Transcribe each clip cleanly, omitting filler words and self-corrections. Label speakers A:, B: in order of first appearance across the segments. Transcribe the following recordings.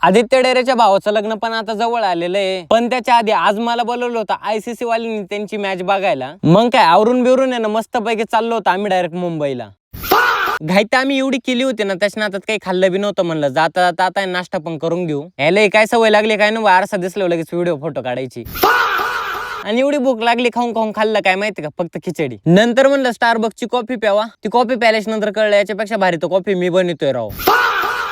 A: आदित्य डेरेच्या भावाचं लग्न पण आता जवळ आलेलं आहे, पण त्याच्या आधी आज मला बोलवलं होतं ICC वाल्यांनी त्यांची मॅच बघायला. मग काय आवरून बिवरून आहे ना मस्त पैकी चाललो होतो आम्ही डायरेक्ट मुंबईला. घाईत आम्ही एवढी केली होती ना, त्याच्या नातात काही खाल्लं बी नव्हतं. म्हणलं जाता जाता आता नाश्ता पण करून घेऊ. याला काय सवय लागली काय ना, वारसा दिसलं लगेच व्हिडिओ फोटो काढायची. आणि एवढी भूक लागली, खाऊन खाऊन खाल्लं काय माहिती का, फक्त खिचडी. नंतर म्हणलं स्टारबक्सची कॉफी प्यावा. ती कॉफी प्यायल्याच्या नंतर कळलं याच्यापेक्षा भारी तो कॉफी मी बनवतोय राव.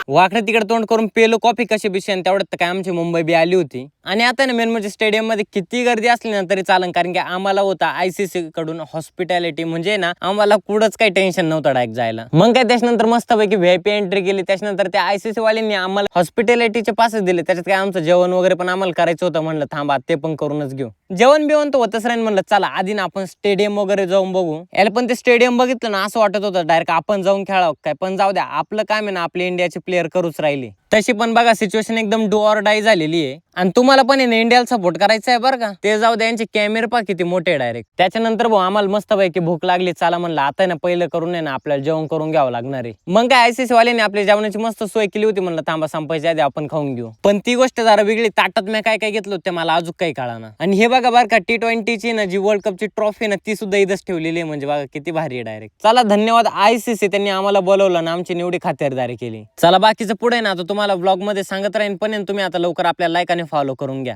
A: वाकडे तिकडे तोंड करून पेलो कॉफी कशी बिशी, आणि तेवढ्यात काय आमची मुंबई बी आली होती. आणि आता ना मेन म्हणजे स्टेडियम मध्ये किती गर्दी असली ना तरी चालन, कारण की आम्हाला होता ICC कडून हॉस्पिटॅलिटी, म्हणजे ना आम्हाला कुठंच काही टेन्शन नव्हतं डायरेक्ट जायला. मग काय त्याच्यानंतर मस्तपैकी VIP एंट्री केली. त्याच्यानंतर त्या ICC वाल्यांनी आम्हाला हॉस्पिटॅलिटीचे पासेस दिले. त्याच्यात काय आमचं जेवण वगैरे पण आम्हाला करायचं होतं. म्हणलं थांबा ते पण करूनच घेऊ. जेवण बिवण तर होतच राहील. म्हणलं चला आधी ना आपण स्टेडियम वगैरे जाऊन बघू. याला पण ते स्टेडियम बघितलं ना असं वाटत होतं डायरेक्ट आपण जाऊन खेळावं काय. पण जाऊ द्या, आपलं काम आहे ना, आपली इंडियाची प्लेअर करूच राहिली. तशी पण बघा सिच्युएशन एकदम डू ऑर डाय झालेली आहे. आणि तुम्हाला पण आहे ना इंडियाला सपोर्ट करायचा आहे बरं का. ते जाऊ द्या, यांचे कॅमेरे पहा किती मोठे डायरेक्ट. त्याच्यानंतर भाऊ आम्हाला मस्तपैकी भूक लागली. चला म्हणलं आता ना पहिलं करून आहे ना आपल्याला जेवण करून घ्यावं लागणार आहे. मग काय ICC वाल्याने आपल्या जेवणाची मस्त सोय केली होती. म्हणलं थांबा संपायच्या आधी आपण खाऊन घेऊ. पण ती गोष्ट जरा वेगळी. ताटात मी काय काय घेतलं होतं मला अजून काही कळाना. आणि हे बघा बरं का, T20ची ना जी वर्ल्ड कपची ट्रॉफी ना ती सुद्धा इथंच ठेवलेली आहे. म्हणजे बघा किती भारी आहे डायरेक्ट. चला धन्यवाद ICC, त्यांनी आम्हाला बोलवलं ना आमची एवढी खातिरदारी केली. चला बाकीचं पुढे ना आता तुम्हाला ब्लॉग मध्ये सांगत राहीन, पण तुम्ही आता लवकर आपल्या लाईक आणि फॉलो करून घ्या.